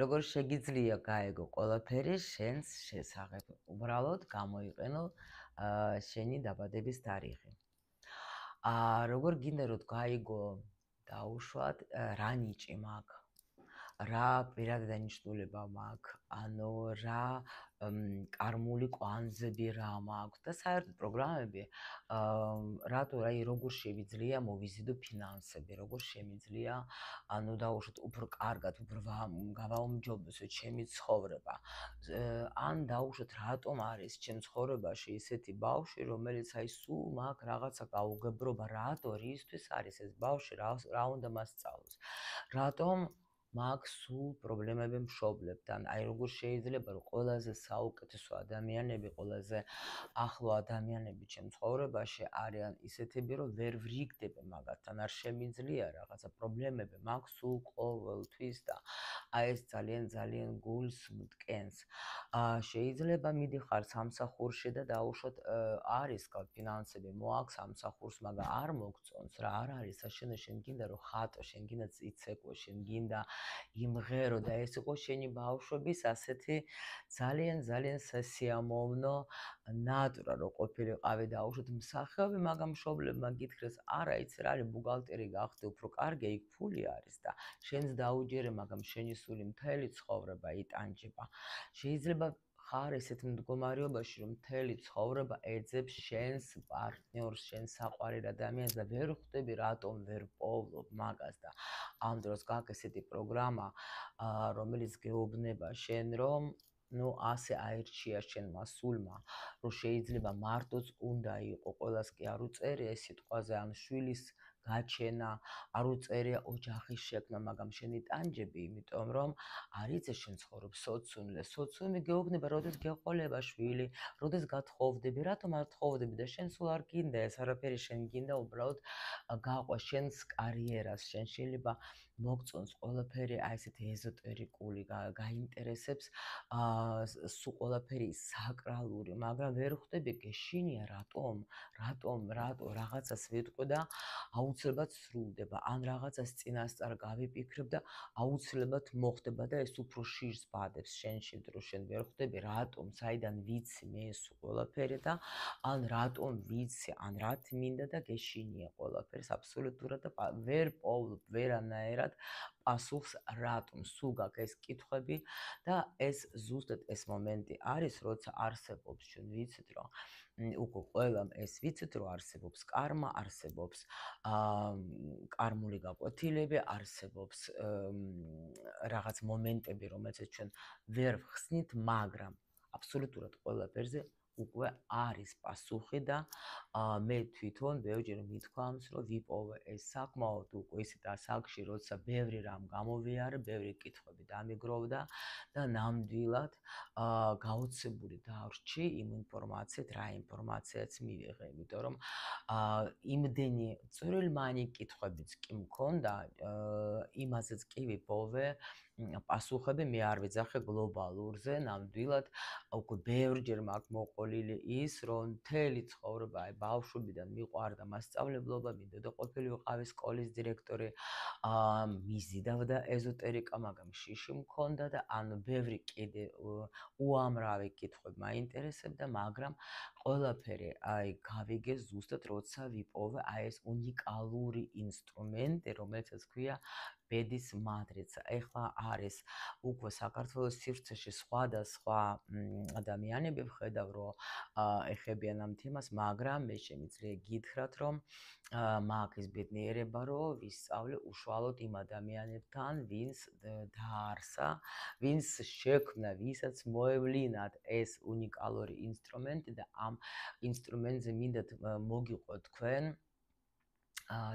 როგორ შეგიძლია გაეგო ყველაფერი შენს შესახებ. უბრალოდ გამოიყენო შენი დაბადების თარიღი. როგორ გინდა რომ გაიგო დაუშვათ რა ნიჭი მაქვს, რა პირადი დანიშნულება მაქვს, ანუ რა კარმული კვანძები რა მაქვს და საერთოდ პროგრამები რატო როგორ შევიძლია მოვიზიდო ფინანსები, როგორ შემიძლია ანუ დაუშვათ უფრო კარგად, უფრო გავაუმჯობესო ჩემი ცხოვრება. ან დაუშვათ რატომ არის ჩემ ცხოვრებაში ისეთი ბავშვი, რომელიც აი სულ მაქვს რაღაცა გაუგებრობა, რატო რისთვის არის ეს ბავშვი, რა უნდა მას სწავლოს. რატომ მაქვს სულ პრობლემები მშობლებთან, აი როგორ შეიძლება რომ ყველაზე საუკეთესო ადამიანები, ყველაზე ახლო ადამიანები ჩემ ცხოვრებაში არიან ისეთები, რომ ვერ ვრიგდები მაგათთან, არ შემიძლია რაღაცა პრობლემები მაქვს სულ ყოველთვის და აი ეს ძალიან გულს მტკენს. შეიძლება მიდიხარ სამსახურში და დაუშვათ არის ფინანსები მოაქვს სამსახურს, მაგრამ არ მოგწონს რა, არ არის საშენო, შენ გინდა რომ ხატო, შენ გინდა იცეკვო, შენ გინდა იმღერო და ეს იყო შენი ბავშვობის ასეთი ძალიან სასიამოვნო ნატურა რო ყოფილიყავი დაუშვათ მსახიობი, მაგრამ მშობლებმა გითხრეს არა იცი რა არის ბუღალტერი გახდე უფრო კარგია, იქ ფული არის და შენს დაუჯერე, მაგრამ შენი სული მთელი ცხოვრება იტანჯება. შეიძლება ხარ ესეთ მდგომარეობაში, რომ მთელი ცხოვრება ეძებს შენს პარტნიორს, შენს საყვარელ ადამიანს და ვერ ხვდები რატომ ვერ პოვლობ მაგას და ამ დროს გაქვს ესეთი პროგრამა, რომელიც გეუბნება შენ, რომ ასე აირჩია შენმა სულმა, რომ შეიძლება მარტოც უნდა იყო, ყველას კი არ უწერია ეს სიტყვაზე ან შვილის გაჩენა, არ უწერია ოჯახის შექმნა, მაგრამ შენი ტანჯები, იმიტომ რომ არ იცი შენ ცხოვრობ სოციუმზე. სოციუმი გეუბნება, როდეს გეყოლება შვილი, როდეს გათხოვდები, რატომ არ თხოვდები და შენ სულ არ გინდა ეს არაფერი, შენ გინდა უბრალოდ გაყვა შენს კარიერას, შენ შეიძლება მოგწონს ყველაფერი აი ესეთი ეზოტერიკული, გაინტერესებს სულ ყველაფერი საკრალური, მაგრამ ვერ ხვდები გეშინია რატომ რაღაცას ვიტყვი და აუცილებლად სრულდება, ან რაღაცას წინასწარ გავიფიქრებ და აუცილებლად მოხდება და ეს უფრო შირს ბადებს შენში, რომ შენ ვერ ხვდები რატომ, საიდან ვიცი მე ეს ყველაფერი და ან რატომ ვიცი, ან რაც მინდა და გეშინია ყველაფერს აბსოლუტურად და ვერ პოვლობ ვერანაირად პასუხს რატომ, სულ გაქვს ეს კითხვები და ეს ზუსტად ეს მომენტი არის, როცა არსებობს, ჩვენ ვიცით, რომ უკვე ყველამ ეს ვიცით, რომ არსებობს კარმა, არსებობს კარმული გაკვეთილები, არსებობს რაღაც მომენტები, რომელსაც ჩვენ ვერ ვხსნით, მაგრამ აბსოლუტურად ყველაფერზე უკვე არის პასუხი და მე თვითონ ბევრჯერ მithქვამს, რომ ვიპოვე ეს საკმაოდ უკვე ისეთ ასაკში, როცა ბევრი რამ გამოვიარე, ბევრი კითხვები დამიგროვდა და ნამდვილად გაოცებული დავრჩი იმ ინფორმაციით, რა ინფორმაციაც მივიღე, იმიტომ რომ იმდენი წვრილმანი კითხვებიც კი მქონდა, იმაზეც კი ვიპოვე პასუხები, მე არ ვიძახე გლობალურზე, ნამდვილად უკვე ბევრჯერ მაქვს მოყოლილი ის, რომ მთელი ცხოვრება აი ბავშვობიდან მიყვარდა მასწავლებლობა, მინდოდა ყოფილიყავი სკოლის დირექტორი, მიზიდავდა ეზოტერიკა, მაგრამ შიში მქონდა და ანუ ბევრი კიდე უამრავი კითხვები მაინტერესებდა, მაგრამ ყველაფერი აი გავიგე ზუსტად როცა ვიპოვე აი ეს უნიკალური ინსტრუმენტი, რომელსაც ქვია ბედის მატრიცა. ეხლა არის უკვე საქართველოს სივრცეში სხვადასხვა ადამიანები ვხედავ, რომ ეხებიან ამ თემას, მაგრამ მე შემიძლია გითხრათ, რომ მაქვს ის ბედნიერება, რომ ვისწავლე უშუალოდ იმ ადამიანებთან, ვინც დაარსა, ვინც შექმნა, ვისაც მოევლინათ ეს უნიკალური ინსტრუმენტი და ამ ინსტრუმენტზე მინდათ მოგიყვოთ თქვენ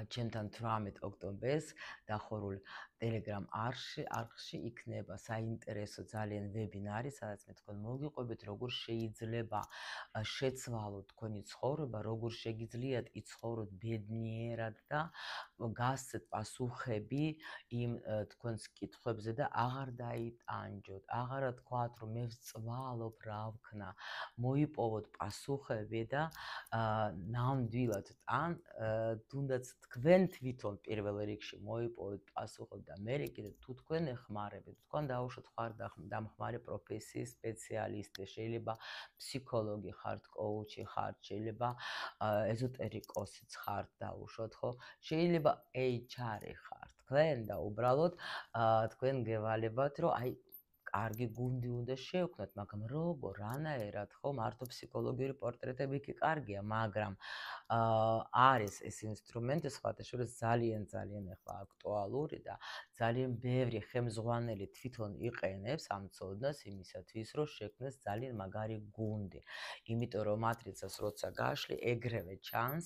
ჩემთან 18 ოქტომბერს დახურულ Telegram არხში იქნება საინტერესო ძალიან ვებინარი, სადაც მე თქვენ მოგიყვებით, როგორ შეიძლება შეცვალოთ თქვენი ცხოვრება, როგორ შეგიძლიათ იცხოვროთ ბედნიერად და გასცეთ პასუხები იმ თქვენს კითხვებზე და აღარ დაიტანჯოთ, აღარა თქვათ, რომ მე ვწვალობ რა ვქნა, მოიპოვოთ პასუხები და ნამდვილად ან თუნდაც თქვენ თვითონ პირველ რიგში მოიპოვეთ პასუხები და მე კიდე თუ თქვენ ეხმარებით, თქვენ დაუშვათ ხარდამხმარი პროფესიის სპეციალისტი, შეიძლება ფსიქოლოგი ხართ, კოუჩი ხართ, შეიძლება ეზოტერიკოსიც ხართ დაუშვათ, ხო? შეიძლება HR-ი ხართ თქვენ და უბრალოდ თქვენ გევალებათ, რომ აი კარგი გუნდი უნდა შევქმნათ, მაგრამ როგორ, რანაირად, ხო, მარტო ფსიქოლოგიური პორტრეტები კი კარგია, მაგრამ არის ეს ინსტრუმენტი სხვადასხვა ძალიან ახლა აქტუალური და ძალიან ბევრი ხელმძღვანელი თვითონ იყენებს ამ ცოდნას იმისათვის, რომ შექმნეს ძალიან მაგარი გუნდი. იმიტომ რომ მატრიცას როცა გაშლი, ეგრევე ჩანს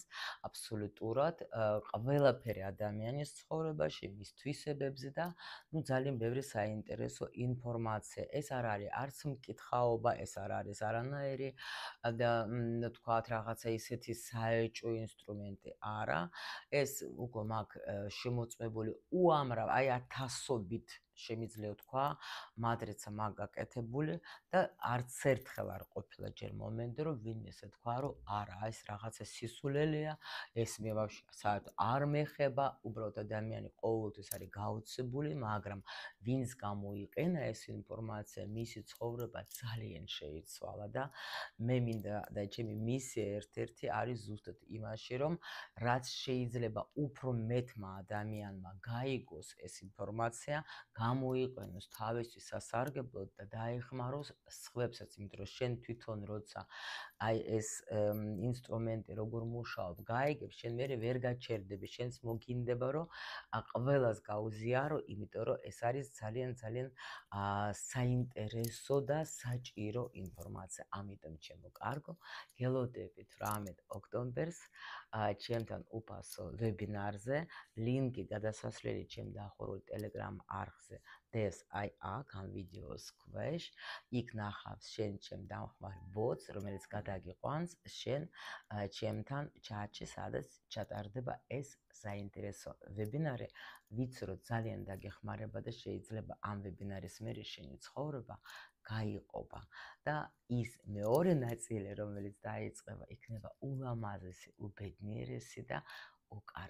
აბსოლუტურად ყველაფერი ადამიანის ცხოვრებაში, მის თვისებებზე და ძალიან ბევრი საინტერესო ინფორმაცია. ეს არ არის არც მკითხაობა, ეს არ არის არანაირი და თქვათ რაღაცა ისეთი საეჭვო ინსტრუმენტი არა. ეს უკვე მაქვს შემოწმებული უამრავ, აი ათასობით შემიძლია თქვა, მატრიცა მაგ გაკეთებული და არც ერთხელ არ ყოფილა ჯერ მომენტი, რომ ვინმე ესე თქვა, რომ არა, ეს რაღაცა სისულელეა, ეს მე ვაფშე საერთოდ არ მეხება, უბრალოდ ადამიანი ყოველთვის არის გაოცებული, მაგრამ ვინც გამოიყენა ეს ინფორმაცია, მისი ცხოვრება ძალიან შეიცვალა და მე მინდა და ჩემი მისია ერთ-ერთი არის ზუსტად იმაში, რომ რაც შეიძლება უფრო მეტმა ადამიანმა გაიგოს ეს ინფორმაცია, გამოიყენოს თავისთვის სასარგებლოდ და დაეხმაროს სხვებსაც, იმიტომ რომ შენ თვითონ როცა აი ეს ინსტრუმენტი როგორ მუშაობ, გაიგებ, შენ მერე ვერ გაჩერდები, შენს მოგინდება, რომ ყველას გაუზიარო, იმიტომ რომ ეს არის ძალიან საინტერესო და საჭირო ინფორმაცია. ამიტომ ჩემო კარგო, გელოდებით 18 ოქტომბერს ჩემთან უფასო ვებინარზე, ლინკი გადასასვლელი ჩემ დახურულ Telegram არხზე დეს აი აქ ამ ვიდეოს ქვეშ, იქ ნახავს შენ ჩემ დამხმარ ბოტს, რომელიც გადაგიყვანს შენ ჩემთან ჩატში, სადაც ჩატარდება ეს საინტერესო ვებინარი. ვიცი რომ ძალიან დაგეხმარება და შეიძლება ამ ვებინარის მერე შენი ცხოვრება გაიყოფა და ის მეორე ნაწილი, რომელიც დაიწყება, იქნება ულამაზესი, უბედნიერესი და